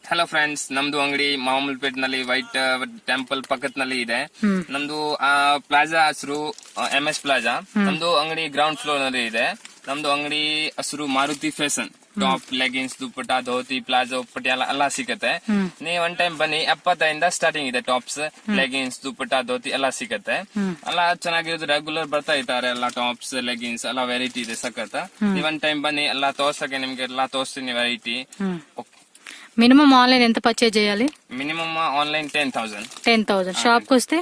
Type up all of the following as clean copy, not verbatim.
Hello friends, ನಮ್ದು ಅಂಗಡಿ ಮಾಮೂಲ್ಪೇಟ್ ನಲ್ಲಿ ವೈಟ್ ಟೆಂಪಲ್ ಪಕ್ಕದಲ್ಲಿ ಇದೆ. ನಮ್ದು ಪ್ಲಾಜಾ ಹೆಸರು MS ಪ್ಲಾಜಾ. ನಮ್ದು ಅಂಗಡಿ ಗ್ರೌಂಡ್ ಫ್ಲೋರ್ ನಲ್ಲಿ ಇದೆ. ನಮ್ದು ಅಂಗಡಿ ಹೆಸರು ಮಾರುತಿ ಫ್ಯಾಷನ್. ಟಾಪ್, ಲೆಗಿನ್ಸ್, ದುಪ್ಪಟ್ಟ, ಧೋತಿ, ಪ್ಲಾಜೋ, ಪಟಿಯಾಲ ಎಲ್ಲ ಸಿಗುತ್ತೆ. ನೀವು ಒನ್ ಟೈಮ್ ಬನ್ನಿ, 70 ಸ್ಟಾರ್ಟಿಂಗ್ ಇದೆ. ಟಾಪ್ಸ್, ಲೆಗಿನ್ಸ್, ದುಪ್ಪಟ್ಟ, ಧೋತಿ ಎಲ್ಲ ಸಿಗುತ್ತೆ. ಎಲ್ಲ ಚೆನ್ನಾಗಿರೋದು, ರೆಗ್ಯುಲರ್ ಬರ್ತಾ ಇದ್ದಾರೆ. ಎಲ್ಲ ಟಾಪ್ಸ್, ಲೆಗಿನ್ಸ್ ಎಲ್ಲ ವೆರೈಟಿ ಇದೆ ಸಖತ್. ನೀವು ಒನ್ ಟೈಮ್ ಬನ್ನಿ, ಎಲ್ಲ ತೋರ್ಸಕ್ಕೆ ನಿಮ್ಗೆ ಎಲ್ಲ ತೋರಿಸ್ತೀನಿ ವೆರೈಟಿ. మినిమం ఆన్లైన్ ఎంత పర్చేజ్ చేయాలి? Minimum online 10,000. షాప్ కి వస్తే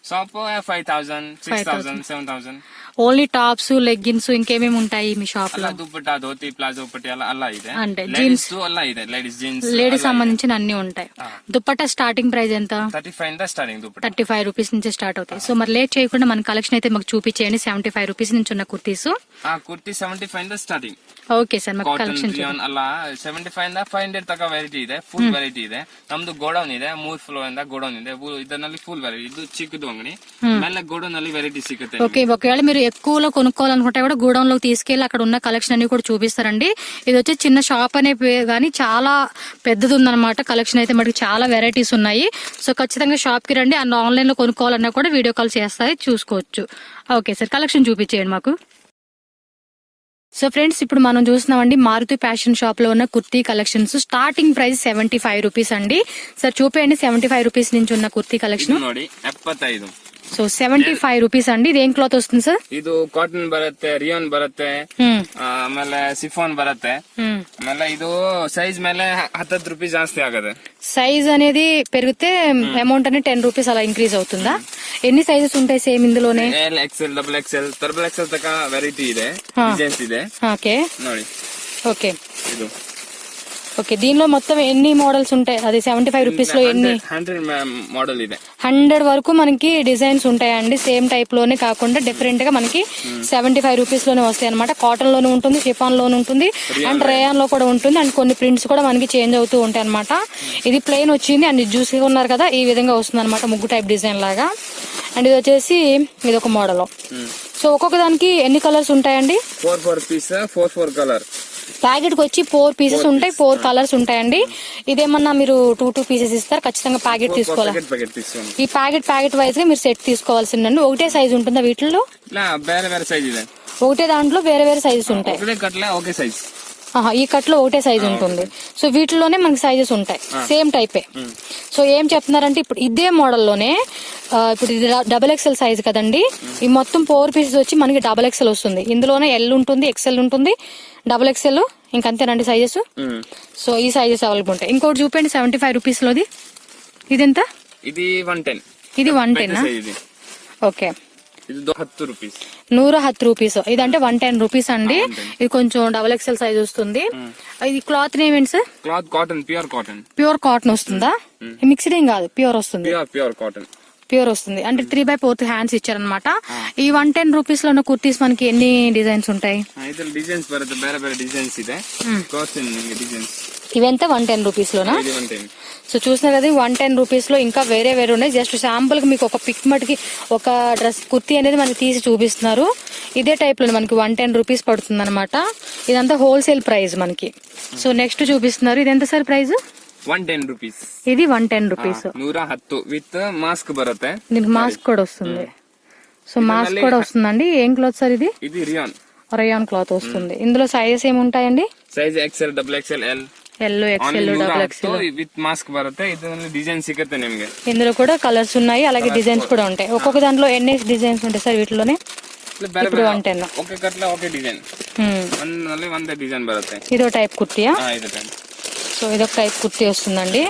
షాప్ 5,000, 6,000, 7,000. ఓన్లీ టాప్స్, లెగ్గిన్స్, ఇంకేమేమి ఉంటాయి మీ షాప్ లో? దుప్పట్టా, ధోతి, ప్లాజో, పటియాల అలా ಇದೆ. అంటే జీన్స్ అలా ಇದೆ. లేడీస్ జీన్స్, లేడీస్ సంబంధించిన అన్ని ఉంటాయి. దుప్పట్టా స్టార్టింగ్ ప్రైస్ ఎంత? 35 స్టార్టింగ్ దుప్పట్టా. 35 రూపీస్ నుంచి స్టార్ట్ అవుతాయి. సో మరి లేట్ చేయకుండా మన కలెక్షన్ అయితే మాకు చూపించేయండి. 75 రూపీస్ నుంచి ఉన్న kurtis. Kurti 75 starting. Okay sir, మాకు కలెక్షన్ ಅಲ್ಲ 75 500 ತಕ ವೆರೈಟಿ ಇದೆ. ಫುಲ್ ವೆರೈಟಿ ಇದೆ. ನಮ್ದು ಗೋಡೌನ್ ಇದೆ, 3 ಫ್ಲೋರ್ ಇಂದ ಗೋಡೌನ್ ಇದೆ. ಇದರಲ್ಲಿ ಫುಲ್ ವೆರೈಟಿ. ಇದು ಚಿಕ್ಕದು ಅಂಗಡಿ, ಮೇಲೆ ಗೋಡೌನ್ ಅಲ್ಲಿ ವೆರೈಟಿ ಸಿಗುತ್ತೆ. ఓకే, ఒకవేళ మీరు ఎక్కువలో కొనుక్కోవాలనుకుంటే కూడా గోడౌన్ లో తీసుకెళ్లి అక్కడ ఉన్న కలెక్షన్ అన్ని కూడా చూపిస్తారండి. ఇది వచ్చి చిన్న షాప్ అనే పేరు కానీ చాలా పెద్దది ఉందన్నమాట. కలెక్షన్ అయితే మనకి చాలా వెరైటీస్ ఉన్నాయి. సో ఖచ్చితంగా షాప్ కి రండి. అండ్ ఆన్లైన్ లో కొనుక్కోవాలన్నా కూడా వీడియో కాల్ చేస్తాయి, చూసుకోవచ్చు. ఓకే సార్, కలెక్షన్ చూపించేయండి మాకు. సో ఫ్రెండ్స్, ఇప్పుడు మనం చూస్తున్నామండి మారుతి ఫ్యాషన్ షాప్ లో ఉన్న kurti collections. Starting price 75 rupees అండి. సార్ చూపేయండి 75 రూపీస్ నుంచి ఉన్న కుర్తీ కలెక్షన్. 75. సో 75 రూపీస్ అండి. ఇది ఏం క్లాత్ వస్తుంది సార్? ಇದು ಕಾಟನ್ ಬರುತ್ತೆ, ರಿಯೋನ್ ಬರುತ್ತೆ, ಆಮೇಲೆ ಸಿಫಾನ್ ಬರುತ್ತೆ. ಆಮೇಲೆ ಇದು సైజ్ ಮೇಲೆ 10 రూపాయలు ಜಾಸ್ತಿ ಆಗದೆ. సైజ్ అనేది పెరిగితే అమౌంట్ అనేది 10 రూపీస్ అలా ఇంక్రీజ్ అవుతుందా? ఎన్ని సైజెస్ ఉంటాయి సేమ్ ఇందులోనే? XL, XXL, XXL ತಕ ವೆರೈಟಿ ಇದೆ, ಡಿಸೈನ್ಸ್ ಇದೆ. ఓకే ನೋಡಿ. ఓకే ಇದು ఓకే, దీనిలో మొత్తం ఎన్ని మోడల్స్ ఉంటాయి? అది 75 రూపీస్ లో ఎన్ని? 100 మోడల్ ಇದೆ. 100 వరకు మనకి డిజైన్స్ ఉంటాయండి. సేమ్ టైప్ లోనే కాకుండా డిఫరెంట్ గా మనకి 75 రూపీస్ లోనే వస్తాయి అనమాట. కాటన్ లోనే ఉంటుంది, షిఫాన్ లోనే ఉంటుంది, అండ్ రేయాన్ లో కూడా ఉంటుంది. అండ్ కొన్ని ప్రింట్స్ కూడా మనకి చేంజ్ అవుతూ ఉంటాయి అనమాట. ఇది ప్లెయిన్ వచ్చింది అండ్ జ్యూసీగా ఉన్నారు కదా, ఈ విధంగా వస్తుంది అనమాట, ముగ్గు టైప్ డిజైన్ లాగా. అండ్ ఇది వచ్చేసి ఇది ఒక మోడల్. సో ఒక్కొక్క దానికి ఎన్ని కలర్స్ ఉంటాయండి? 4 పీస్, 4 కలర్. ప్యాకెట్ కి వచ్చి 4 పీసెస్ ఉంటాయి, 4 కలర్స్ ఉంటాయండి. ఇదేమన్నా మీరు 2 పీసెస్ ఇస్తారు? ఖచ్చితంగా ప్యాకెట్ తీసుకోవాలి. ఈ ప్యాకెట్ వైజ్ గా మీరు సెట్ తీసుకోవాల్సిందండి. ఒకటే సైజ్ ఉంటుందా వీటిలో? ఒకటే దాంట్లో వేరే వేరే సైజెస్ ఉంటాయి. ఈ కట్ లో ఒకటే సైజ్ ఉంటుంది. సో వీటిలోనే మనకి సైజెస్ ఉంటాయి, సేమ్ టైపే. సో ఏం చెప్తున్నారంటే ఇప్పుడు ఇదే మోడల్లోనే ఇప్పుడు ఇది XXL సైజ్ కదండి. ఈ మొత్తం 4 పీసెస్ వచ్చి మనకి XXL వస్తుంది. ఇందులోనే L ఉంటుంది, XL ఉంటుంది, XXL, ఇంకంతేనండి సైజెస్. సో ఈ సైజెస్ అవైలబుల్ ఉంటాయి. ఇంకోటి చూపండి 75 రూపీస్ లోది. ఇది ఎంత? ఇది 110. ఇది 110. Okay, 110 rupees. 110 రూపీస్. ఇదంటే 110 రూపీస్ అండి. ఇది కొంచెం XXL సైజ్ వస్తుంది. ఇది క్లాత్ నేమ్ ఏంటి sir? Cloth cotton, pure cotton. Pure cotton వస్తుందా? మిక్స్డ్ ఏం కాదు, ప్యూర్ వస్తుంది. ప్యూర్ కాటన్, ప్యూర్ వస్తుంది. అంటే 3/4 హ్యాండ్స్ ఇచ్చారనమాట. ఈ 110 రూపీస్ లో ఉన్న కుర్తీస్ మనకి ఎన్ని డిజైన్స్ ఉంటాయి? డిజైన్స్ బರುತ್ತೆ, ಬೇರೆ ಬೇರೆ డిజైన్స్ ಇದೆ. డిజైన్స్ ఇవెంత 110 రూపీస్ లోనా? సో చూసినారు కదా, 110 రూపీస్ లో ఇంకా వేరే వేరే ఉన్నాయి. జస్ట్ శాంపుల్ కి మీకు ఒక పిక్ మటుకి ఒక డ్రెస్ కుర్తీ అనేది మనకి తీసి చూపిస్తున్నారు. ఇదే టైప్ లో మనకి 110 రూపీస్ పడుతుంది అనమాట. ఇదంతా హోల్సేల్ ప్రైస్ మనకి. సో నెక్స్ట్ చూపిస్తున్నారు. ఇది ఎంత సార్ ప్రైస్? 110 రూపీస్. ఇది 110 రూపీస్. 110 విత్ మాస్క్ బರುತ್ತೆ. దీనికి మాస్క్ కూడా వస్తుంది. సో మాస్క్ కూడా వస్తుందండి. ఏం క్లాత్ సార్ ఇది? ఇది రియాన్ క్లాత్ వస్తుంది. ఇందులో సైజెస్ ఏముంటాయండి? Size XL, XXL, L, XL, XXL with mask బರುತ್ತೆ. ఇది డిజైన్ సిಗುತ್ತೆ నిಮಗೆ. ఇందులో కూడా కలర్స్ ఉన్నాయి, అలాగే డిజైన్స్ కూడా ఉంటాయి. ఒక్కొక్క దాంట్లో ఎన్ని డిజైన్స్ ఉంటాయి సార్ వీటిలోనే? ఇప్పుడు 110 ఒకే కట్లో ఒకే డిజైన్, ಒಂದೇ డిజైన్ బರುತ್ತೆ. ఇదో టైప్ కుర్తీయా? సో ఇదొక టైప్ కుర్తీ వస్తుందండి.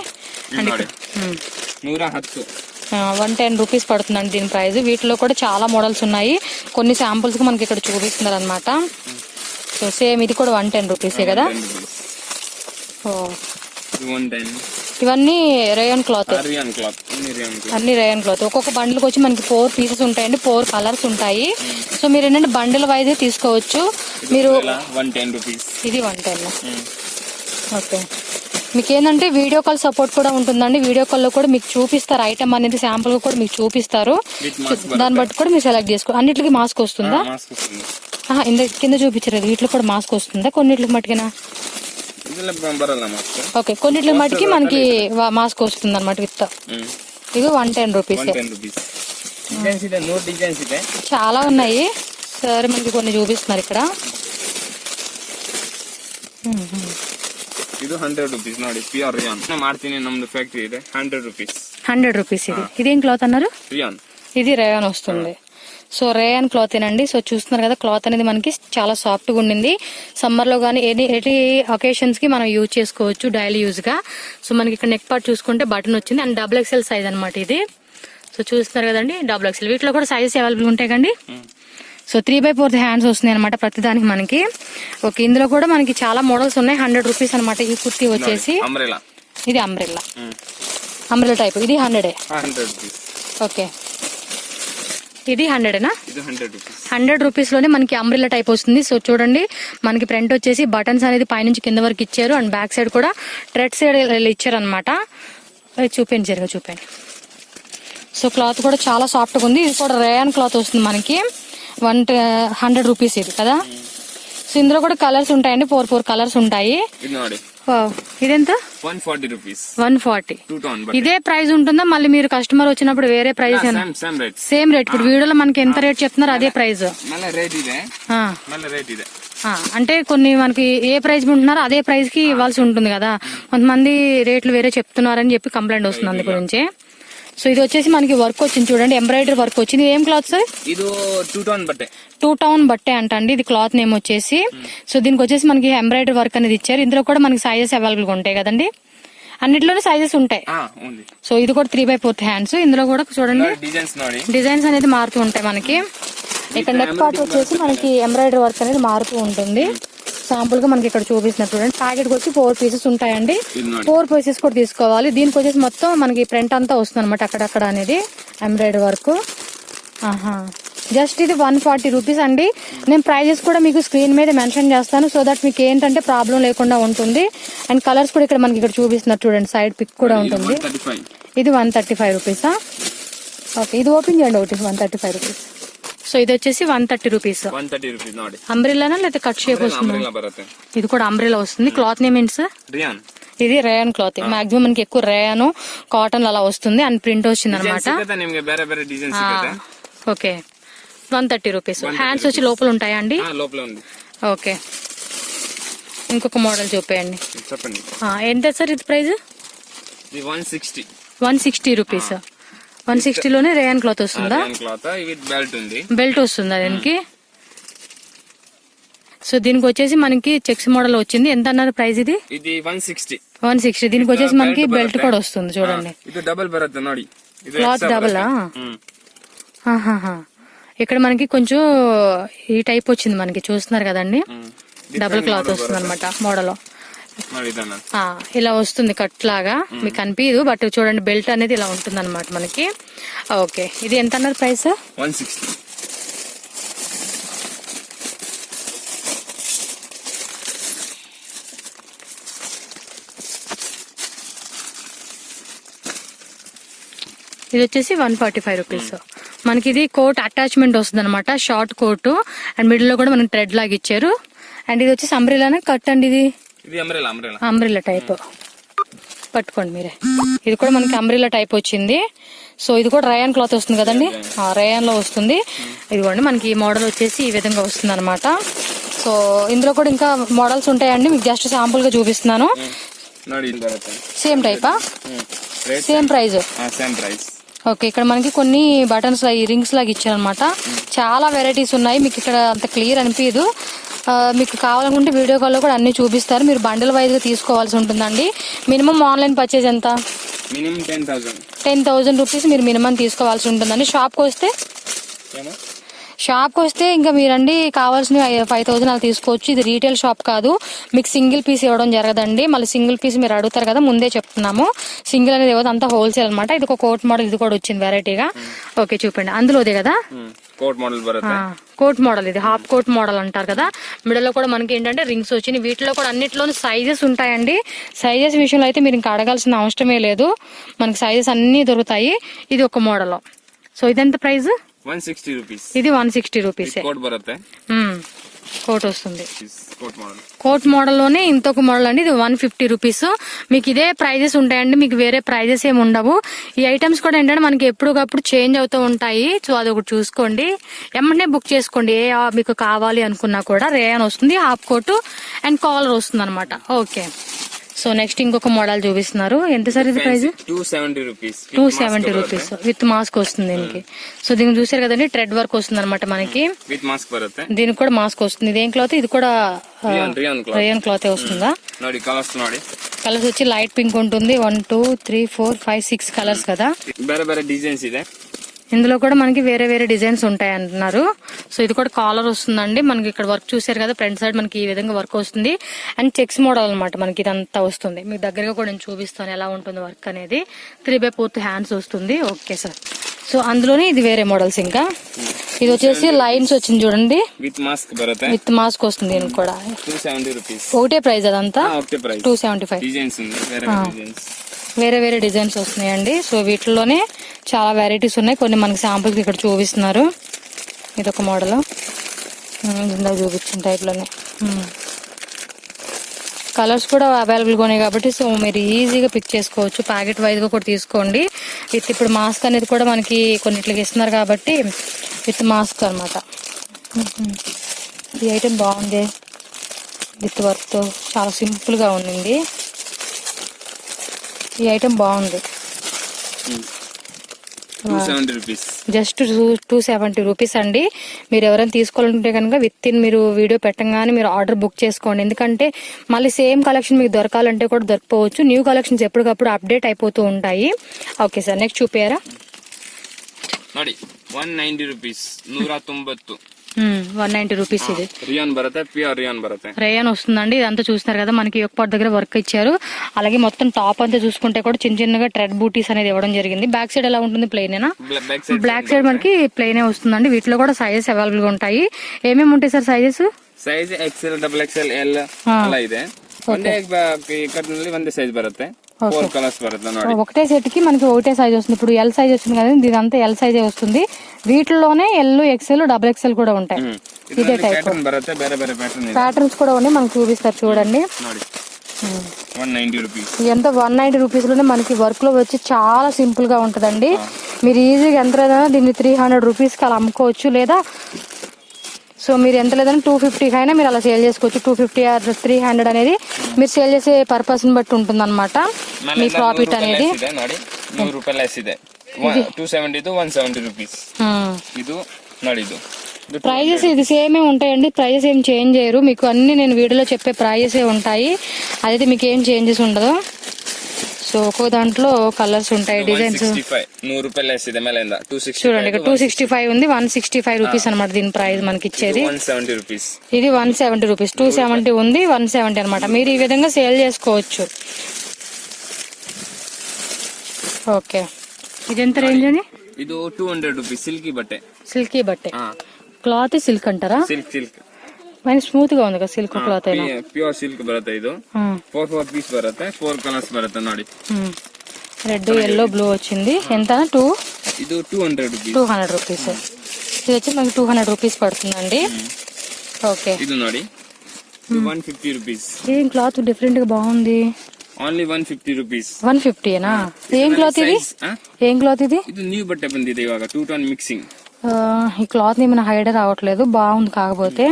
110 రూపీస్ పడుతుందండి దీని ప్రైస్. వీటిలో కూడా చాలా మోడల్స్ ఉన్నాయి. కొన్ని శాంపుల్స్ మనకి ఇక్కడ చూపిస్తున్నారు అనమాట. సో సేమ్ ఇది కూడా 110 రూపీసే కదా. ఇవన్నీ రేయన్ క్లాత్, అన్ని రేయన్ క్లాత్. ఒక్కొక్క బండిల్కి వచ్చి మనకి 4 పీసెస్ ఉంటాయండి, 4 కలర్స్ ఉంటాయి. సో మీరు ఏంటంటే బండిల్ వైజ్ తీసుకోవచ్చు. మీరు ఇది 110. ఓకే, మీకు ఏంటంటే వీడియో కాల్ సపోర్ట్ కూడా ఉంటుందండి. వీడియో కాల్ లో కూడా మీకు చూపిస్తారు, ఐటమ్ అనేది శాంపుల్ కూడా మీకు చూపిస్తారు. దాన్ని బట్టి కూడా మీరు సెలెక్ట్ చేసుకో. అన్నిటికి మాస్క్ వస్తుందా? కింద చూపించలేదు. వీటిలో కూడా మాస్క్ వస్తుందా కొన్నిటికి మట్టుకినా? ಇದೆಲ್ಲ ಬರಲ್ಲ ಮಾಸ್ಕ್. ఓకే కొన్నిట్ల మటుకి మనకి మాస్క్ వస్తుంది అనమాట విత్. ఇది 110 రూపీస్. 110 రూపీస్. డిజైన్స్ ಇದೆ, 100 డిజైన్స్ ಇದೆ. చాలా ఉన్నాయి. సరే మనకి కొన్ని చూపిస్తున్నారు ఇక్కడ. ಇದು 100 రూపీస్ ನೋಡಿ, ಪ್ಯೂರ್ ರಿಯಾನ್ ಮಾಡ್ತೀನಿ, ನಮ್ದು ಫ್ಯಾಕ್ಟರಿ ಇದೆ. 100 రూపీస్. 100 రూపీస్. ఇదేం క్లాత్ అన్నారు? రియాన్. ఇది రేయాన్ వస్తుంది. సో రేయాన్ క్లాత్ ఏనండి. సో చూస్తున్నారు కదా, క్లాత్ అనేది మనకి చాలా సాఫ్ట్ గా ఉండింది. సమ్మర్ లో గానీ ఎనీ ఒకేషన్స్ కి మనం యూజ్ చేసుకోవచ్చు డైలీ యూజ్ గా. సో మనకి ఇక్కడ నెక్ పార్ట్ చూసుకుంటే బటన్ వచ్చింది అండ్ XXL సైజ్ అనమాట ఇది. సో చూస్తున్నారు కదండి, XXL. వీటిలో కూడా సైజెస్ అవైలబుల్ ఉంటాయి కండి. సో 3/4 హ్యాండ్స్ వస్తున్నాయి అనమాట ప్రతిదానికి మనకి. ఓకే, ఇందులో కూడా మనకి చాలా మోడల్స్ ఉన్నాయి. 100 రూపీస్ అనమాట ఈ కుర్తీ వచ్చేసి. ఇది అంబ్రెల్లా టైప్. ఇది 100. ఓకే, ఇది 100ఏనా? 100 రూపీస్ లోనే మనకి అంబ్రెల్లా టైప్ వస్తుంది. సో చూడండి, మనకి ఫ్రంట్ వచ్చేసి బటన్స్ అనేది పైనుంచి కింద వరకు ఇచ్చారు అండ్ బ్యాక్ సైడ్ కూడా థ్రెడ్ సైడ్ ఇచ్చారు అనమాట. చూపండి, జరగా చూపండి. సో క్లాత్ కూడా చాలా సాఫ్ట్ గా ఉంది. ఇది కూడా రేయాన్ క్లాత్ వస్తుంది మనకి. 100 రూపీస్ ఇది కదా. సో ఇందులో కూడా కలర్స్ ఉంటాయండి, 4 కలర్స్ ఉంటాయి. ఇదెంత? 140 రూపీస్. 140. ఇదే ప్రైస్ ఉంటుందా? మళ్ళీ మీరు కస్టమర్ వచ్చినప్పుడు వేరే ప్రైస్? Same rate. ఇప్పుడు వీడియోలో మనకి ఎంత రేట్ చెప్తున్నారు అదే ప్రైస్. అంటే కొన్ని మనకి ఏ ప్రైస్ ఉంటున్నారో అదే ప్రైస్ కి ఇవ్వాల్సి ఉంటుంది కదా. కొంతమంది రేట్లు వేరే చెప్తున్నారని చెప్పి కంప్లైంట్ వస్తుంది అందు గురించి. సో ఇది వచ్చేసి మనకి వర్క్ వచ్చింది చూడండి, ఎంబ్రాయిడరీ వర్క్ వచ్చింది. ఏం క్లాత్ సార్? ఇది 2 టౌన్ బట్టే అంటండి ఇది క్లాత్ నేమ్ వచ్చేసి. సో దీనికి వచ్చేసి మనకి ఎంబ్రాయిడరీ వర్క్ అనేది ఇచ్చారు. ఇందులో కూడా మనకి సైజెస్ అవైలబుల్ గా ఉంటాయి కదండి, అన్నిట్లోనే సైజెస్ ఉంటాయి. సో ఇది కూడా 3/4 హ్యాండ్స్. ఇందులో కూడా చూడండి డిజైన్స్ అనేది మారుతూ ఉంటాయి మనకి. ఇక్కడ నెక్ పార్ట్ వచ్చేసి మనకి ఎంబ్రాయిడరీ వర్క్ అనేది మారుతూ ఉంటుంది. శాంపుల్ గా మనకి ఇక్కడ చూపిస్తున్నారు చూడండి. ప్యాకెట్ వచ్చి 4 పీసెస్ ఉంటాయండి. 4 పీసెస్ కూడా తీసుకోవాలి. దీనికి వచ్చేసి మొత్తం మనకి ప్రింట్ అంతా వస్తుంది అనమాట అక్కడక్కడ అనేది ఎంబ్రాయిడరీ వర్క్. జస్ట్ ఇది 140 రూపీస్ అండి. నేను ప్రైజెస్ కూడా మీకు స్క్రీన్ మీద మెన్షన్ చేస్తాను, సో దట్ మీకు ఏంటంటే ప్రాబ్లం లేకుండా ఉంటుంది. అండ్ కలర్స్ కూడా ఇక్కడ మనకి ఇక్కడ చూపిస్తున్నారు చూడండి, సైడ్ పిక్ కూడా ఉంటుంది. ఇది 135 రూపీసా? ఓకే, ఇది ఓపెన్ చేయండి ఒకటి. 135 రూపీస్. సో ఇది వచ్చేసి 130 రూపీస్. అంబ్రెల్లానా లేదా కట్ షేప్ వస్తుంది? ఇది కూడా అంబ్రెల్లా వస్తుంది. క్లాత్ నేమ్ ఏంటి సార్? ఇది రేయాన్ క్లాత్. మాక్సిమం మనకి ఎక్కువ రేయాన్, కాటన్ అలా వస్తుంది అండ్ ప్రింట్ వచ్చింది అనమాట. Okay, 130 rupees. హ్యాండ్స్ వచ్చి లోపల ఉంటాయా అండి? ఓకే, ఇంకొక మోడల్ చూపేయండి. ఎంత సార్ ఇది ప్రైస్? 160 రూపీస్. 160 లోనే రేయాన్ క్లాత్ వస్తుందా? బెల్ట్ వస్తుందా దీనికి? సో దీనికి వచ్చేసి మనకి చెక్స్ మోడల్ వచ్చింది. ఎంత అన్నారు ప్రైస్? ఇది 160. దీనికి వచ్చేసి మనకి బెల్ట్ కూడా వస్తుంది చూడండి. Cloth double. ఇక్కడ మనకి కొంచెం ఈ టైప్ వచ్చింది మనకి, చూస్తున్నారు కదండి. డబుల్ క్లాత్ వస్తుంది అనమాట మోడల్. ఇలా వస్తుంది కట్ లాగా, మీకు అనిపించదు బట్ చూడండి బెల్ట్ అనేది ఇలా ఉంటుంది అనమాట మనకి. ఓకే, ఇది ఎంత అన్నారు ప్రైస్? 160. ఇది వచ్చేసి 145 రూపీస్. మనకి ఇది కోట్ అటాచ్మెంట్ వస్తుంది అనమాట, షార్ట్ కోట్ అండ్ మిడిల్ లో కూడా మనకి థ్రెడ్ లాగా ఇచ్చారు. అండ్ ఇది వచ్చేసి అంబ్రెల్లానే కట్ అండి. ఇది అంబ్రెల్లా టైప్. పట్టుకోండి మీరే. ఇది కూడా మనకి అంబ్రెల్లా టైప్ వచ్చింది. సో ఇది కూడా రేయాన్ క్లాత్ వస్తుంది కదండి, రేయాన్ లో వస్తుంది. ఇదిగోండి మనకి ఈ మోడల్ వచ్చేసి ఈ విధంగా వస్తుంది అనమాట. సో ఇందులో కూడా ఇంకా మోడల్స్ ఉంటాయండి, మీకు జస్ట్ శాంపుల్ గా చూపిస్తున్నాను. సేమ్ టైపా? Same price. ఓకే, ఇక్కడ మనకి కొన్ని బటన్స్ రింగ్స్ లాగా ఇచ్చారనమాట. చాలా వెరైటీస్ ఉన్నాయి, మీకు ఇక్కడ అంత క్లియర్ అనిపించదు. మీకు కావాలనుకుంటే వీడియో కాల్లో కూడా అన్ని చూపిస్తారు. మీరు బండిల్ వైజ్ గా తీసుకోవాల్సి ఉంటుందండి. మినిమం ఆన్లైన్ పర్చేజ్ ఎంత? 10,000 రూపీస్ మీరు మినిమం తీసుకోవాల్సి ఉంటుందండి. షాప్కి వస్తే ఇంకా మీరండి కావాల్సిన 5,000 అలా తీసుకోవచ్చు. ఇది రీటైల్ షాప్ కాదు, మీకు సింగిల్ పీస్ ఇవ్వడం జరగదండి. మళ్ళీ సింగిల్ పీస్ మీరు అడుగుతారు కదా, ముందే చెప్తున్నాము. సింగిల్ అనేది ఇవ్వదు, అంతా హోల్సేల్ అనమాట. ఇది ఒక కోట్ మోడల్, ఇది కూడా వచ్చింది వెరైటీగా. ఓకే చూపండి, అందులోదే కదా కోట్ మోడల్. ఇది హాఫ్ కోట్ మోడల్ అంటారు కదా. మిడిల్ లో కూడా మనకి ఏంటంటే రింగ్స్ వచ్చినాయి. వీటిలో కూడా అన్నిట్లోనూ సైజెస్ ఉంటాయండి. సైజెస్ విషయంలో అయితే మీరు ఇంకా అడగాల్సిన అవసరమే లేదు, మనకి సైజెస్ అన్ని దొరుకుతాయి. ఇది ఒక మోడల్. సో ఇదెంత ప్రైస్? 160 రూపీస్. ఇది 160 రూపీస్. కోట్ వస్తుంది. Coat model. కోట్ మోడల్ లోనే ఇంకొక మోడల్ అండి, ఇది 150 రూపీస్. మీకు ఇదే ప్రైజెస్ ఉంటాయండి, మీకు వేరే ప్రైజెస్ ఏమి ఉండవు. ఈ ఐటమ్స్ కూడా ఏంటంటే మనకి ఎప్పటికప్పుడు చేంజ్ అవుతూ ఉంటాయి. సో అది ఒకటి చూసుకోండి, ఎమ్మటనే బుక్ చేసుకోండి. ఏ మీకు కావాలి అనుకున్నా కూడా రేయాన్ వస్తుంది, హాఫ్ కోట్ అండ్ కాలర్ వస్తుంది అనమాట. ఓకే, సో నెక్స్ట్ ఇంకొక మోడల్ చూపిస్తున్నారు. ఎంత సార్ ఇది price? 270 rupees. 270 rupees with mask వస్తుంది దీనికి. సో దీనికి చూసారు కదండి, థ్రెడ్ వర్క్ వస్తుంది అనమాట మనకి. విత్ మాస్క్ బರುತ್ತೆ. దీనికి కూడా మాస్క్ వస్తుంది. ఇదేం క్లాత్? ఇది కూడా రేయన్ క్లాత్ వస్తుందా? ನೋಡಿ కలర్స్ ನೋಡಿ. కలర్స్ వచ్చి లైట్ పింక్ ఉంటుంది. 1 2 3 4 5 6 కలర్స్ కదా. ಬೇರೆ ಬೇರೆ డిజైన్స్ ಇದೆ. ఇందులో కూడా మనకి వేరే వేరే డిజైన్స్ ఉంటాయి అంటున్నారు. సో ఇది కూడా కాలర్ వస్తుందండి. మనకి ఇక్కడ వర్క్ చూసారు కదా, ఫ్రంట్ సైడ్ మనకి ఈ విధంగా వర్క్ వస్తుంది అండ్ చెక్స్ మోడల్ అనమాట మనకి ఇదంతా వస్తుంది. మీకు దగ్గరగా కూడా నేను చూపిస్తాను ఎలా ఉంటుంది వర్క్ అనేది. 3/4 హ్యాండ్స్ వస్తుంది. ఓకే సార్, సో అందులోనే ఇది వేరే మోడల్స్. ఇంకా ఇది వచ్చేసి లైన్స్ వచ్చింది చూడండి, విత్ మాస్క్ బರುತ್ತೆ. విత్ మాస్క్ వస్తుంది. దీనికి కూడా 270 రూపీస్. ఒకటే ప్రైస్ అదంతా? ఒకటే ప్రైస్. 275. డిజైన్స్ ఉంది, వేరే డిజైన్స్, వేరే వేరే డిజైన్స్ వస్తున్నాయండి. సో వీటిలోనే చాలా వెరైటీస్ ఉన్నాయి. కొన్ని మనకి శాంపుల్స్ ఇక్కడ చూపిస్తున్నారు. ఇదొక మోడల్, ఇందాక చూపించిన టైప్ లోనే. కలర్స్ కూడా అవైలబుల్ గా ఉన్నాయి కాబట్టి సో మీరు ఈజీగా పిక్ చేసుకోవచ్చు. ప్యాకెట్ వైజ్ గా కూడా తీసుకోండి. విత్ ఇప్పుడు మాస్క్ అనేది కూడా మనకి కొన్నిట్లకి ఇస్తున్నారు కాబట్టి విత్ మాస్క్ అనమాట. ఈ ఐటెం బాగుంది, విత్ వర్క్ తో చాలా సింపుల్ గా ఉంది. ఈ ఐటెం బాగుంది. 270 రూపీస్. జస్ట్ 270 రూపీస్ అండి. మీరు ఎవరైనా తీసుకోవాలంటే కనుక విత్ ఇన్ మీరు వీడియో పెట్టగానే మీరు ఆర్డర్ బుక్ చేసుకోండి. ఎందుకంటే మళ్ళీ సేమ్ కలెక్షన్ మీకు దొరకాలంటే కూడా దొరకపోవచ్చు. న్యూ కలెక్షన్స్ ఎప్పటికప్పుడు అప్డేట్ అయిపోతూ ఉంటాయి. ఓకే సార్, నెక్స్ట్ చూపారా? ನೋಡಿ 190 రూపీస్. 190. 190 రూపీస్. ఇది రియాన్ బರುತ್ತೆ, ప్యూర్ రియాన్ బರುತ್ತೆ. రేయాన్ వస్తుందండి. ఇదంతా చూస్తున్నారు కదా, మనకి ఒక పార్ట్ దగ్గర వర్క్ ఇచ్చారు. అలాగే మొత్తం టాప్ అంతా చూసుకుంటే కూడా చిన్న చిన్నగా థ్రెడ్ బూటీస్ అనేది ఇవ్వడం జరిగింది. బ్యాక్ సైడ్ ఎలా ఉంటుంది? ప్లెయినేనా? బ్లాక్ సైడ్ మనకి ప్లెయినే వస్తుందండి. వీటిలో కూడా సైజెస్ అవైలబుల్ గా ఉంటాయి. ఏమేమి ఉంటాయి sir sizes? Size XL, XXL, L అలా ಇದೆ. ಒಂದೇ సైజ్ బರುತ್ತೆ. 4 కలర్స్ బರುತ್ತೆ ನೋಡಿ. ఒకటే సెట్ కి మనకి ఒకటే సైజ్ వస్తుంది. ఇప్పుడు ఎల్ సైజ్ వచ్చింది కదా, ఇదంతా ఎల్ సైజే వస్తుంది. వీటిలోనే L, XL, XXL కూడా ఉంటాయి. ఇదే టైప్ బರುತ್ತೆ. ಬೇರೆ ಬೇರೆ ప్యాటర్న్స్ కూడా ఉన్నాయి, మనకు చూపిస్తారు చూడండి. 190 రూపీస్. ఎంత 190 రూపీస్ లోనే మనకి వర్క్ లో వచ్చి చాలా సింపుల్ గా ఉంటదండి. మీరు ఈజీగా ఎంత లేదన్నా దీన్ని 300 రూపీస్ కి అలా అమ్ముకోవచ్చు. లేదా సో మీరు ఎంత లేదని 250 అయినా మీరు అలా సేల్ చేసుకోవచ్చు. 250 ఆర్ 300 అనేది మీరు సేల్ చేసే పర్పస్ ని బట్టి ఉంటుంది అనమాట మీ ప్రాఫిట్ అనేది. 100 ರೂಪಾಯಿ ಲೆಸ್ ಇದೆ. 270 to 170 రూపీస్. ಇದು ನೋಡಿ, ಇದು ప్రైజెస్ ఇది సేమే ఉంటాయండి. ప్రైజెస్ ఏం చేంజ్ చేయరు. మీకు అన్ని నేను వీడియోలో చెప్పే ప్రైజెస్ ఉంటాయి. అదైతే మీకు ఏం చేంజెస్ ఉండదు. సో ఒక్కో దాంట్లో కలర్స్ ఉంటాయి, డిజైన్స్. 100 రూపాయలు లెస్ ಇದೆ ಮೇಲಿಂದ 260. చూడండి ఇక్కడ 265 ఉంది. 165 రూపీస్ అనమాట దీని ప్రైస్ మనకి ఇచ్చేది. 170 రూపీస్. ఇది 170 రూపీస్. 270 ఉంది, 170 అనమాట. మీరు ఈ విధంగా సేల్ చేసుకోవచ్చు. ఓకే, ఇది ఎంత రేంజ్ అండి? ಇದು 200 రూపీస్. సిల్కీ బట్టే. సిల్కీ బట్టే. క్లాత్ సిల్క్ అంటారా? సిల్క్ మరి స్మూత్ గా ఉంది కదా సిల్క్ క్లాత్ అయినా. ప్యూర్ సిల్క్ బರುತ್ತೆ. ಇದು 4 పీస్ బರುತ್ತೆ. 4 కలర్స్ బರುತ್ತೆ ನೋಡಿ. రెడ్, ఎల్లో, బ్లూ వచ్చింది. ఎంత? ಇದು 200 రూపీస్. 200 రూపీస్. ఇది వచ్చి మనకి 200 రూపీస్ పడుతుందండి. ఓకే, ఇది ನೋಡಿ 150 రూపీస్. ఏం క్లాత్ డిఫరెంట్ గా బాగుంది. Only 150 rupees. 150 ఏం క్లాత్ ఇది? ఏం క్లాత్ ఇది? ఇది న్యూ బట్టే ಬಂದಿದೆ ఇవాగ 2 టోన్ మిక్సింగ్. ఈ క్లాత్ ఏమైనా హైడ్ రావట్లేదు, బాగుంది. కాకపోతే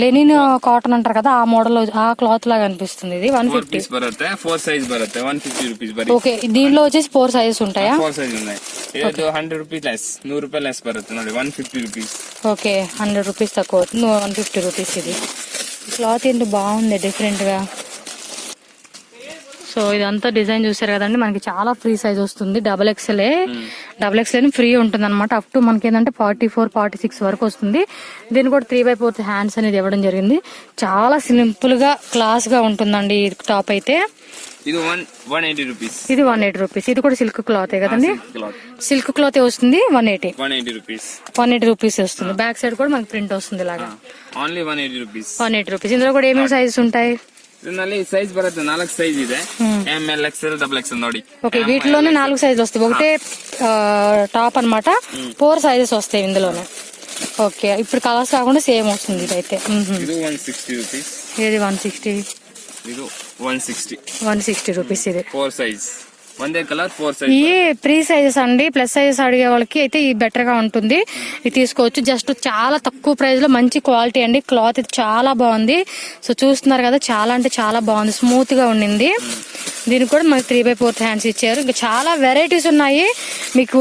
లెనిన్ కాటన్ అంటారు కదా, ఆ మోడల్ ఆ క్లాత్ లాగా అనిపిస్తుంది. ఇది 150 బರುತ್ತೆ. 4 సైజ్ బರುತ್ತೆ. 150 రూపీస్. ఓకే, దీనిలో వచ్చేసి 4 సైజెస్ ఉంటాయా? 4 సైజ్ ఉన్నాయి. ఇది 100 రూపీస్ లెస్. 100 రూపాయలు లెస్ బರುತ್ತೆ ನೋಡಿ. 150 రూపీస్. ఓకే, 100 రూపీస్ తక్కువ అవుతుంది. 150 రూపీస్. ఇది క్లాత్ ఏంటి బాగుంది డిఫరెంట్ గా. సో ఇదంతా డిజైన్ చూసారు కదండి, మనకి చాలా ఫ్రీ సైజ్ వస్తుంది. XXL ఫ్రీ ఉంటుంది అనమాట. అప్ టు మనకి ఏంటంటే 44, 46 వరకు వస్తుంది. దీన్ని కూడా 3/4 హ్యాండ్స్ అనేది ఇవ్వడం జరిగింది. చాలా సింపుల్ గా క్లాస్ గా ఉంటుందండి ఈ టాప్ అయితే. ఇది 180 రూపీస్. ఇది 180 రూపీస్. ఇది కూడా సిల్క్ క్లాత్ కదండి, సిల్క్ క్లాత్ వస్తుంది. 180 రూపీస్. 180 రూపీస్ వస్తుంది. బ్యాక్ సైడ్ కూడా మనకి ప్రింట్ వస్తుంది ఇలాగా. Only 180 rupees. 180 రూపీస్. ఇందులో కూడా ఏమేమి సైజెస్ ఉంటాయి? ಇದರಲ್ಲಿ ಸೈಜ್ ಬರುತ್ತೆ. 4 ಸೈಜ್ ಇದೆ. ML, XL, XXL ನೋಡಿ. ఓకే, వీటిలోనే 4 సైజులు వస్తాయి. ఒకటే టాప్ అన్నమాట. 4 సైజెస్ వస్తాయి ఇందులోనే. ఓకే, ఇప్పుడు కలర్స్ కాకుండా సేమ్ వస్తుంది ఇదైతే. ఇది 160 రూపీస్. ఇది 160. ఇది 160. 160 రూపీస్ ఇది. 4 సైజ్. వందే కలర్ 4 సైజ్. ఈ ప్రీ సైజెస్ అండి, ప్లస్ సైజెస్ అడిగే వాళ్ళకి అయితే ఈ బెటర్ గా ఉంటుంది. ఇది తీసుకోవచ్చు. జస్ట్ చాలా తక్కువ ప్రైస్ లో మంచి క్వాలిటీ అండి. క్లాత్ ఇది చాలా బాగుంది. సో చూస్తున్నారు కదా, చాలా అంటే చాలా బాగుంది, స్మూత్ గా ఉండింది. దీనికి కూడా మనకి 3/4 హ్యాండ్స్ ఇచ్చారు. ఇంకా చాలా వెరైటీస్ ఉన్నాయి. మీకు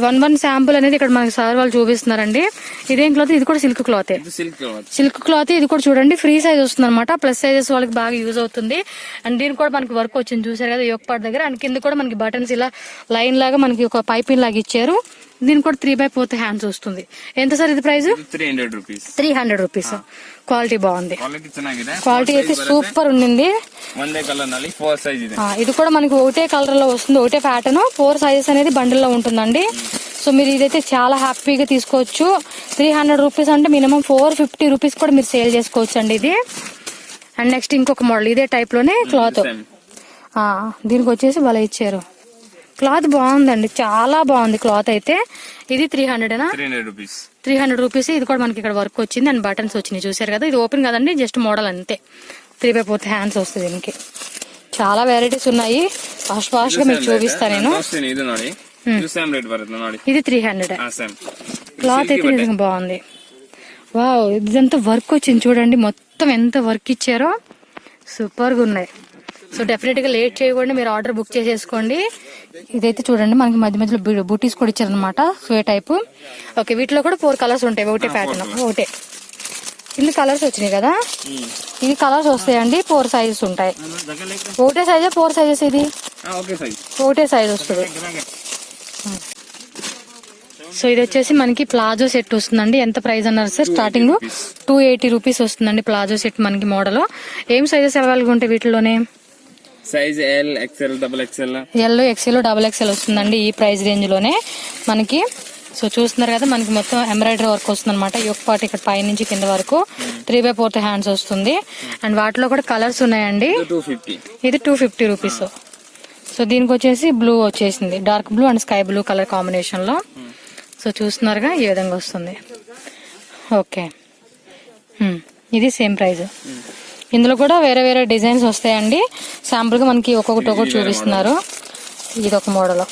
వన్ శాంపుల్ అనేది ఇక్కడ మనకి సార్ వాళ్ళు చూపిస్తున్నారండి. ఇదేం క్లాత్? ఇది కూడా సిల్క్ క్లాత్. Silk cloth. ఇది కూడా చూడండి ఫ్రీ సైజ్ వస్తుంది అనమాట. ప్లస్ సైజెస్ వాళ్ళకి బాగా యూజ్ అవుతుంది. అండ్ దీనికి కూడా మనకి వర్క్ వచ్చింది, చూసారు కదా యోక్ పార్ట్ దగ్గర. అండ్ కింద కూడా మనకి బటన్స్ ఇలా లైన్ లాగా మనకి ఒక పైపింగ్ లాగా ఇచ్చారు. దీనికి కూడా 3/4 హ్యాండ్స్ వస్తుంది. ఎంత సార్ ఇది ప్రైస్? 300 రూపీస్. 300 రూపీస్. క్వాలిటీ బాగుంది. క్వాలిటీ అయితే 4 సూపర్ ఉండింది. ಒಂದೇ ಕಲರ್ ನಲ್ಲಿ 4 ಸೈಜ್ ಇದೆ. ఇది కూడా మనకి ఒకటే కలర్ లో వస్తుంది, ఒకటే ప్యాటర్న్. 4 సైజెస్ అనేది బండిల్ లో ఉంటుందండి. సో మీరు ఇదైతే చాలా హ్యాపీగా తీసుకోవచ్చు. 300 రూపీస్ అంటే మినిమం 450 రూపీస్ కూడా మీరు సేల్ చేసుకోవచ్చు అండి ఇది. అండ్ నెక్స్ట్ ఇంకొక మోడల్ ఇదే టైప్ లోనే క్లాత్. దీనికి వచ్చేసి భలే ఇచ్చారు. క్లాత్ బాగుందండి, చాలా బాగుంది క్లాత్ అయితే. ఇది 300 రూపీస్. 300 రూపీస్. ఇది కూడా మనకి ఇక్కడ వర్క్ వచ్చింది అండ్ బటన్స్ వచ్చినాయి, చూసారు కదా. ఇది ఓపెన్ కదండి, జస్ట్ మోడల్ అంతే. 3/4 హ్యాండ్స్ వస్తుంది దీనికి. చాలా వెరైటీస్ ఉన్నాయి. ఫాస్ట్ గా మీకు చూపిస్తాను నేను. ఇది 300. క్లాత్ అయితే నిజంగా బాగుంది. వావ్, ఇదంతా వర్క్ వచ్చింది చూడండి, మొత్తం ఎంత వర్క్ ఇచ్చారో. సూపర్ గా ఉన్నాయి. సో డెఫినెట్ గా లేట్ చేయకుండా మీరు ఆర్డర్ బుక్ చేసేసుకోండి. ఇదైతే చూడండి మనకి మధ్య మధ్యలో బూటీస్ కూడా ఇచ్చారనమాట, స్వే టైప్. ఓకే, వీటిలో కూడా 4 కలర్స్ ఉంటాయి, ఒకటే ప్యాటర్న్ ఒకటే. ఇన్ని కలర్స్ వచ్చినాయి కదా, ఇవి కలర్స్ వస్తాయండి. 4 సైజెస్ ఉంటాయి. ఒకటే సైజే 4 సైజెస్? ఇది ఒకటే సైజ్ వస్తుంది. సో ఇది వచ్చేసి మనకి ప్లాజో సెట్ వస్తుందండి. ఎంత ప్రైస్ అన్నారు సార్? స్టార్టింగ్ 280 రూపీస్ వస్తుందండి ప్లాజో సెట్ మనకి మోడల్. ఏం సైజెస్ అవైలబుల్ గా ఉంటాయి వీటిలోనే? Size L, XL, double XL. L, XL, double XL వస్తుందండి ఈ ప్రైస్ రేంజ్ లోనే మనకి. సో చూస్తున్నారు కదా, మనకి మొత్తం ఎంబ్రాయిడరీ వర్క్ వస్తుంది అనమాట. యోక్ పార్ట్ ఇక్కడ పై నుంచి కింద వరకు 3/4 హ్యాండ్స్ వస్తుంది. అండ్ వాటిలో కూడా కలర్స్ ఉన్నాయండి. ఇది 250 రూపీస్. సో దీనికి వచ్చేసి బ్లూ వచ్చేసింది, dark blue and sky blue colour combination లో. సో చూస్తున్నారుగా, ఈ విధంగా వస్తుంది. ఓకే, ఇది సేమ్ ప్రైస్. ఇందులో కూడా వేరే వేరే డిజైన్స్ వస్తాయండి. శాంపుల్ గా మనకి ఒక్కొక్కటి చూపిస్తున్నారు. ఇది ఒక మోడల్,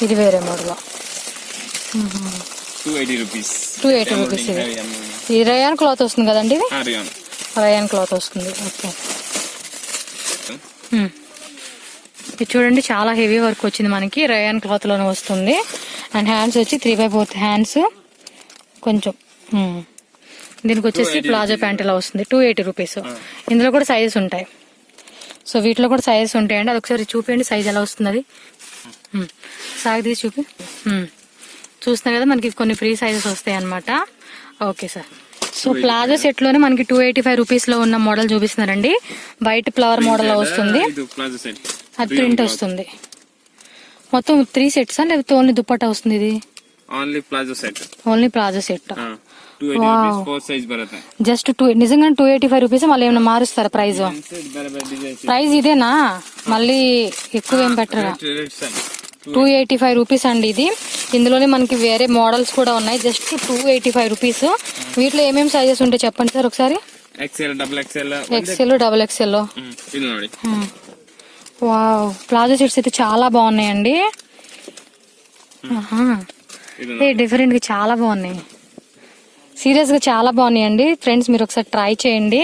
ఇది వేరే మోడల్. 280 రూపీస్. ఇది రయాన్ క్లాత్ వస్తుంది కదండి, ఇది రయాన్ క్లాత్ వస్తుంది. ఓకే, ఇది చూడండి చాలా హెవీ వర్క్ వచ్చింది మనకి, రయాన్ క్లాత్ లోనే వస్తుంది. అండ్ హ్యాండ్స్ వచ్చి 3/4 హ్యాండ్స్ కొంచెం. దీనికి వచ్చేసి ప్లాజో ప్యాంట్ ఇలా వస్తుంది. 280 రూపీస్. ఇందులో కూడా సైజెస్ ఉంటాయి. సో వీటిలో కూడా సైజెస్ ఉంటాయండి. అది ఒకసారి చూపించండి సైజ్ ఎలా వస్తుంది అది. సాగదీసి చూపి. చూస్తున్నారు కదా, మనకి కొన్ని ఫ్రీ సైజెస్ వస్తాయి అనమాట. Okay sir. So palazzo set లోనే మనకి 285 రూపీస్ లో ఉన్న మోడల్ చూపిస్తున్నారండి. వైట్ ఫ్లవర్ మోడల్ లో వస్తుంది, అది ప్రింట్ వస్తుంది. మొత్తం 3 సెట్స్ లేకపోతే ఓన్లీ దుపట్టా వస్తుంది? ఇది only palazzo set. Only palazzo set. 4 size బರುತ್ತೆ. జస్ట్ నిజంగా 285 రూపీస్. మళ్ళీ ఏమైనా మారుస్తారా ప్రైస్? ప్రైస్ ఇదేనా? మళ్ళీ ఎక్కువ ఏం పెట్టరా? 285 రూపీస్ అండి ఇది. ఇందులోనే మనకి వేరే మోడల్స్ కూడా ఉన్నాయి. Just 285 rupees. వీటిలో ఏమేమి సైజెస్ ఉంటాయి చెప్పండి సార్ ఒకసారి. XL, double XL, double XL. Wow, palazzo sets అయితే చాలా బాగున్నాయండి. డిఫరెంట్ గా చాలా బాగున్నాయి, సీరియస్ గా చాలా బాగున్నాయండి ఫ్రెండ్స్. మీరు ఒకసారి ట్రై చేయండి.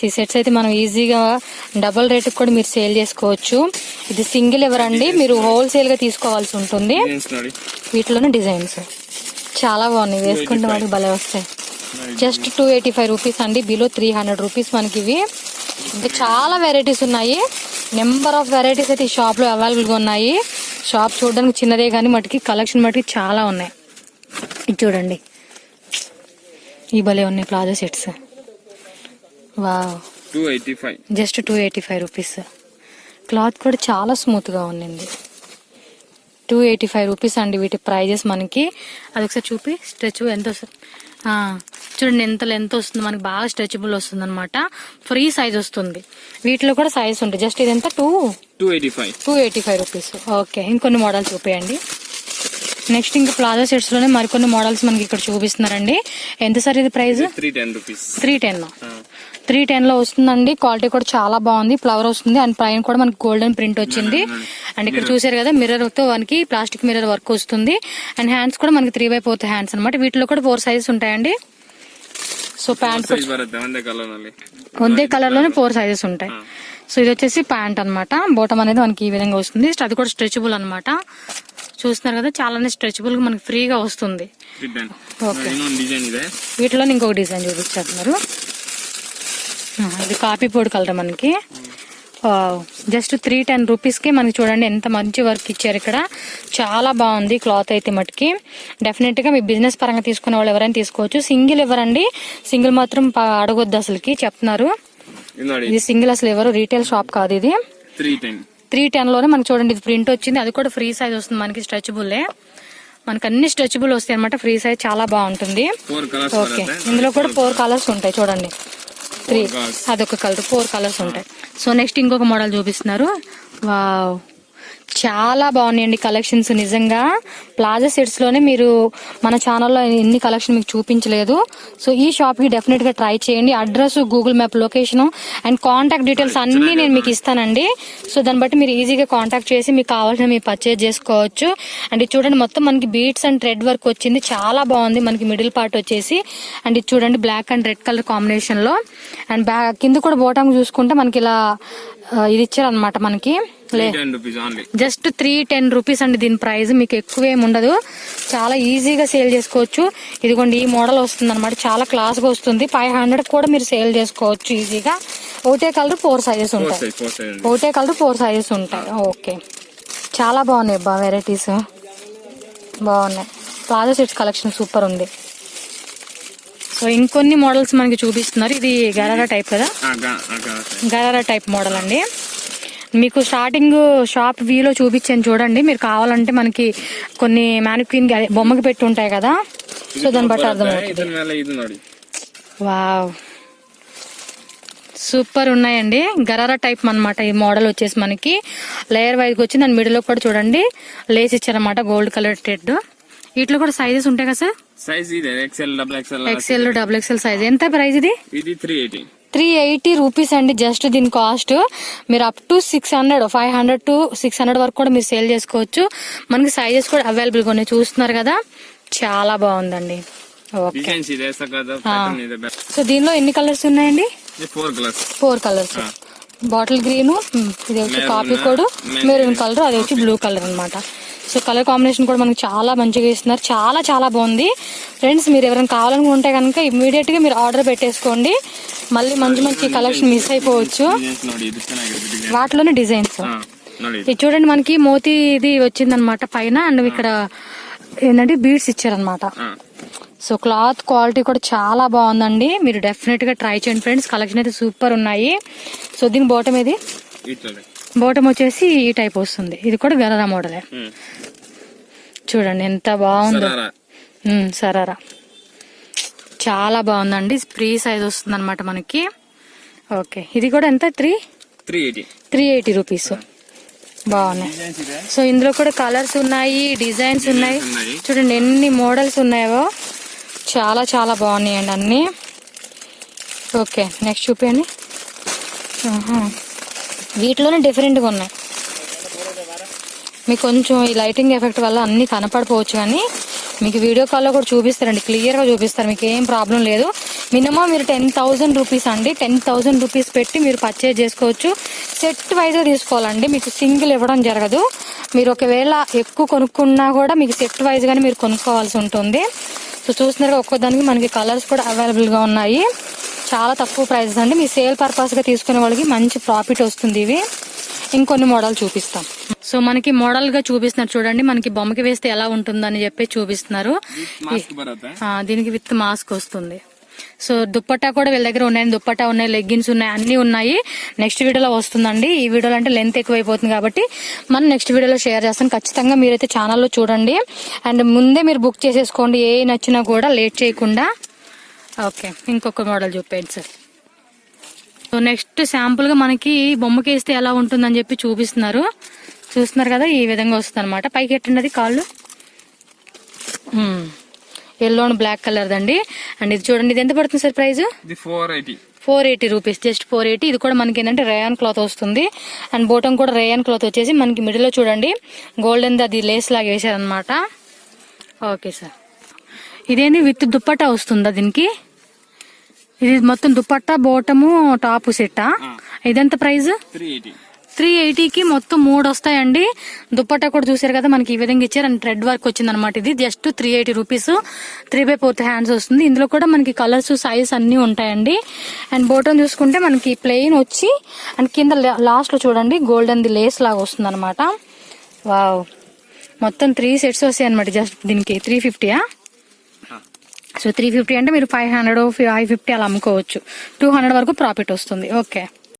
ఈ సెట్స్ అయితే మనం ఈజీగా డబుల్ రేట్ కూడా మీరు సేల్ చేసుకోవచ్చు. ఇది సింగిల్ ఎవరండి, మీరు హోల్సేల్ గా తీసుకోవాల్సి ఉంటుంది. వీటిలోనే డిజైన్స్ చాలా బాగున్నాయి, వేసుకుంటే మనకి భలే వస్తాయి. జస్ట్ 285 రూపీస్ అండి, బిలో 300 రూపీస్ మనకి ఇవి. ఇంకా చాలా వెరైటీస్ ఉన్నాయి, నెంబర్ ఆఫ్ వెరైటీస్ అయితే ఈ షాప్ లో అవైలబుల్ గా ఉన్నాయి. షాప్ చూడడానికి చిన్నదే కానీ మటుకి కలెక్షన్ మటుకి చాలా ఉన్నాయి. ఇది చూడండి, ఈ భలే ఉన్నాయి palazzo sets. Wow, 285. Just 285 rupees. Cloth కూడా చాలా స్మూత్ గా ఉంది. 285 రూపీస్ అండి వీటి ప్రైజెస్ మనకి. అది ఒకసారి చూపి, స్ట్రెచ్ ఎంత వస్తుంది చూడండి, ఎంత లెంత్ వస్తుంది మనకి, బాగా స్ట్రెచబుల్ వస్తుంది అనమాట. ఫ్రీ సైజ్ వస్తుంది. వీటిలో కూడా సైజ్ ఉంటుంది. జస్ట్ ఇదంతా 285 రూపీస్. ఓకే, ఇంకొన్ని మోడల్స్ చూపేయండి. నెక్స్ట్ ఇంకా ప్లాజా సెట్స్ లోనే మరికొన్ని మోడల్స్ మనకి ఇక్కడ చూపిస్తున్నారండి. ఎంత సార్ ఇది ప్రైస్? 310 రూపీస్. 310 లో వస్తుందండి. క్వాలిటీ కూడా చాలా బాగుంది. ఫ్లవర్ వస్తుంది అండ్ పైన కూడా మనకి గోల్డెన్ ప్రింట్ వచ్చింది. అండ్ ఇక్కడ చూసారు కదా మిర్రర్ తో మనకి ప్లాస్టిక్ మిర్రర్ వర్క్ వస్తుంది. అండ్ హ్యాండ్స్ కూడా మనకి 3x4 హ్యాండ్స్ అనమాట. వీటిలో కూడా 4 సైజెస్ ఉంటాయండి. సో ప్యాంట్ ಒಂದೇ కలర్ లోనే 4 సైజెస్ ఉంటాయి. సో ఇది వచ్చేసి ప్యాంట్ అనమాట. బోటం అనేది మనకి ఈ విధంగా వస్తుంది. అది కూడా స్ట్రెచబుల్ అనమాట. చూస్తున్నారు కదా చాలానే స్ట్రెచబుల్ గా మనకి ఫ్రీగా వస్తుంది. ఓకే, వీటిలో ఇంకొక డిజైన్ చూపించారు. ఇది కాపీ పొడి కలర్ మనకి. జస్ట్ 310 రూపీస్ కి మనకి చూడండి ఎంత మంచి వర్క్ ఇచ్చారు. ఇక్కడ చాలా బాగుంది క్లాత్ అయితే మటుకి. డెఫినెట్ గా మీ బిజినెస్ పరంగా తీసుకునే వాళ్ళు ఎవరైనా తీసుకోవచ్చు. సింగిల్ ఇవ్వరండి, సింగిల్ మాత్రం అడగొద్దు అసలుకి చెప్తున్నారు. ఇది సింగిల్ అసలు ఎవరు రీటైల్ షాప్ కాదు ఇది. 310 లోనే మనకి చూడండి ఇది ప్రింట్ వచ్చింది. అది కూడా ఫ్రీ సైజ్ వస్తుంది మనకి. స్ట్రెచబుల్ మనకి అన్ని స్ట్రెచబుల్ వస్తాయి అనమాట. ఫ్రీ సైజ్ చాలా బాగుంటుంది. ఓకే, ఇందులో కూడా 4 కలర్స్ ఉంటాయి చూడండి. 3 అదొక కలర్, 4 కలర్స్ ఉంటాయి. సో నెక్స్ట్ ఇంకొక మోడల్ చూపిస్తున్నారు. వావ్, చాలా బాగున్నాయండి కలెక్షన్స్. నిజంగా ప్లాజా సెట్స్ లోనే మీరు మన ఛానల్లో ఎన్ని కలెక్షన్ మీకు చూపించలేదు. సో ఈ షాప్ కి డెఫినెట్ గా ట్రై చేయండి. Address, Google map location and contact details అన్ని నేను మీకు ఇస్తానండి. సో దాన్ని బట్టి మీరు ఈజీగా కాంటాక్ట్ చేసి మీకు కావాల్సిన మీరు పర్చేజ్ చేసుకోవచ్చు. అండ్ ఇది చూడండి మొత్తం మనకి బీట్స్ అండ్ థ్రెడ్ వర్క్ వచ్చింది. చాలా బాగుంది మనకి మిడిల్ పార్ట్ వచ్చేసి. అండ్ ఇది చూడండి black and red colour combination లో. అండ్ కింద కూడా బోటం చూసుకుంటే మనకి ఇలా ఇది ఇచ్చారనమాట మనకి. జస్ట్ 310 రూపీస్ అండి దీని ప్రైస్. మీకు ఎక్కువ ఏమి ఉండదు, చాలా ఈజీగా సేల్ చేసుకోవచ్చు. ఇదిగోండి ఈ మోడల్ వస్తుంది అనమాట. చాలా క్లాస్ గా వస్తుంది. 500 కూడా మీరు సేల్ చేసుకోవచ్చు ఈజీగా. ఒకటే కలర్ 4 సైజెస్ ఉంటాయి. ఒకటే కలర్ 4 సైజెస్ ఉంటాయి. ఓకే, చాలా బాగున్నాయి బా, వెరైటీస్ బాగున్నాయి. ప్లాజా సెట్స్ కలెక్షన్ సూపర్ ఉంది. సో ఇంకొన్ని మోడల్స్ మనకి చూపిస్తున్నారు. ఇది గరారా టైప్ కదా, గరారా టైప్ మోడల్ అండి. మీకు స్టార్టింగ్ షాప్ వ్యూలో చూపించాను చూడండి. మీరు కావాలంటే మనకి కొన్ని మ్యానిక్విన్ బొమ్మకి పెట్టి ఉంటాయి కదా, సో దాన్ని బట్టి అర్థమవుతుంది. వావ్, సూపర్ ఉన్నాయండి. గరారా టైప్ అన్నమాట ఈ మోడల్ వచ్చేసి మనకి. లేయర్ వైజ్ వచ్చి దాని మిడిల్ లో కూడా చూడండి లేస్ ఇచ్చారన్నమాట, గోల్డ్ కలర్ థ్రెడ్. వీటిలో కూడా సైజెస్ ఉంటాయి కదా సార్? సైజ్ ఇది XL, డబుల్ XL సైజ్. ఎంత ప్రైస్ ఇది? 380 రూపీస్ అండి జస్ట్ దీని కాస్ట్. మీరు అప్ టు 600, 500 to 600 వరకు కూడా మీరు సేల్ చేసుకోవచ్చు. మనకి సైజెస్ కూడా అవైలబుల్ గా ఉన్నాయి. చూస్తున్నారు కదా చాలా బాగుందండి. ఓకే, సో దీనిలో ఎన్ని కలర్స్ ఉన్నాయండి? 4 కలర్స్. బాటిల్ గ్రీన్, ఇది వచ్చి కాపీ కోడ్, మెరూన్ కలర్, అది వచ్చి బ్లూ కలర్ అన్నమాట. సో కలర్ కాంబినేషన్ కూడా మనకి చాలా మంచిగా ఇస్తున్నారు. చాలా చాలా బాగుంది ఫ్రెండ్స్. మీరు ఎవరైనా కావాలనుకుంటే కనుక ఇమ్మీడియట్ గా మీరు ఆర్డర్ పెట్టేసుకోండి. మళ్ళీ మంచి మంచి కలెక్షన్ మిస్ అయిపోవచ్చు. వాటిలోనే డిజైన్స్ ఇది చూడండి మనకి మోతీ ఇది వచ్చిందనమాట పైన. అండ్ ఇక్కడ ఏంటంటే బీడ్స్ ఇచ్చారనమాట. సో క్లాత్ క్వాలిటీ కూడా చాలా బాగుందండి. మీరు డెఫినెట్ గా ట్రై చేయండి ఫ్రెండ్స్. కలెక్షన్ అయితే సూపర్ ఉన్నాయి. సో దీని బాటమ్ ఏది? బాటమ్ వచ్చేసి ఈ టైప్ వస్తుంది. ఇది కూడా గరారా మోడలే. చూడండి ఎంత బాగుందో. సరారా చాలా బాగుందండి. ఫ్రీ సైజ్ వస్తుంది అనమాట మనకి. ఓకే, ఇది కూడా ఎంత? 380 రూపీస్. బాగున్నాయి. సో ఇందులో కూడా కలర్స్ ఉన్నాయి, డిజైన్స్ ఉన్నాయి. చూడండి ఎన్ని మోడల్స్ ఉన్నాయో. చాలా చాలా బాగున్నాయండి అన్ని. ఓకే, నెక్స్ట్ చూపించండి. వీటిలోనే డిఫరెంట్ గా ఉన్నాయి. మీకు కొంచెం ఈ లైటింగ్ ఎఫెక్ట్ వల్ల అన్ని కనపడిపోవచ్చు, కానీ మీకు వీడియో కాల్లో కూడా చూపిస్తారండి, క్లియర్ గా చూపిస్తారు. మీకు ఏం ప్రాబ్లం లేదు. మినిమం మీరు 10,000 రూపీస్ అండి, 10,000 రూపీస్ పెట్టి మీరు పర్చేజ్ చేసుకోవచ్చు. సెట్ వైజ్ గా తీసుకోవాలండి, మీకు సింగిల్ ఇవ్వడం జరగదు. మీరు ఒకవేళ ఎక్కువ కొనుక్కున్నా కూడా మీకు సెట్ వైజ్ గానే మీరు కొనుక్కోవాల్సి ఉంటుంది. సో చూస్తున్నారుగా ఒక్కొక్కదానికి మనకి కలర్స్ కూడా అవైలబుల్ గా ఉన్నాయి. చాలా తక్కువ ప్రైజెస్ అండి. మీ సేల్ పర్పస్ గా తీసుకునే వాళ్ళకి మంచి ప్రాఫిట్ వస్తుంది. ఇవి ఇంకొన్ని మోడల్ చూపిస్తాం. సో మనకి మోడల్ గా చూపిస్తున్నారు చూడండి. మనకి బొమ్మకి వేస్తే ఎలా ఉంటుందని చెప్పి చూపిస్తున్నారు. దీనికి విత్ మాస్క్ వస్తుంది. సో దుప్పట్టా కూడా వీళ్ళ దగ్గర ఉన్నాయి. దుప్పట్టా ఉన్నాయి, లెగ్గిన్స్ ఉన్నాయి, అన్ని ఉన్నాయి. నెక్స్ట్ వీడియోలో వస్తుందండి. ఈ వీడియోలో అంటే లెంత్ ఎక్కువైపోతుంది కాబట్టి మనం నెక్స్ట్ వీడియోలో షేర్ చేస్తాం. ఖచ్చితంగా మీరైతే ఛానల్లో చూడండి. అండ్ ముందే మీరు బుక్ చేసేసుకోండి, ఏ నచ్చినా కూడా లేట్ చేయకుండా. ఓకే, ఇంకొక మోడల్ చూపేయండి సార్. సో నెక్స్ట్ శాంపుల్ గా మనకి బొమ్మకి వేస్తే ఎలా ఉంటుందని చెప్పి చూపిస్తున్నారు. చూస్తున్నారు కదా ఈ విధంగా వస్తుంది అనమాట. పైకి ఎట్టండి అది కాళ్ళు. ఎల్లో అండ్ బ్లాక్ కలర్ దండి. అండ్ ఇది చూడండి, ఇది ఎంత పడుతుంది సార్ ప్రైస్? ఇది 480. 480 రూపీస్, జస్ట్ 480. ఇది కూడా మనకి ఏంటంటే రేయాన్ క్లాత్ వస్తుంది. అండ్ బోటం కూడా రేయాన్ క్లాత్ వచ్చేసి మనకి మిడిల్ లో చూడండి గోల్డెన్ అది లేస్ లాగా వేసారనమాట. Okay sir. ఇదేంటి విత్ దుప్పట్టా వస్తుందా దీనికి? ఇది మొత్తం దుప్పట్టా బోటము టాప్ సెట్టా? ఇదెంత ప్రైస్? 380. 380కి మొత్తం 3 వస్తాయండి. దుప్పట్టా కూడా చూసారు కదా మనకి ఈ విధంగా ఇచ్చారు. అండ్ థ్రెడ్ వర్క్ వచ్చింది అనమాట. ఇది జస్ట్ 380 రూపీస్. 3/4 హ్యాండ్స్ వస్తుంది. ఇందులో కూడా మనకి కలర్స్ సైజ్ అన్ని ఉంటాయండి. అండ్ బోటం చూసుకుంటే మనకి ప్లెయిన్ వచ్చి అండ్ కింద లాస్ట్ లో చూడండి గోల్డెన్ ది లేస్ లాగా వస్తుంది అనమాట. వావ్, మొత్తం 3 సెట్స్ వస్తాయి అనమాట. జస్ట్ దీనికి 350. సో 350 అంటే మీరు 500 550 అలా అమ్ముకోవచ్చు. 200 వరకు ప్రాఫిట్ వస్తుంది. ఓకే.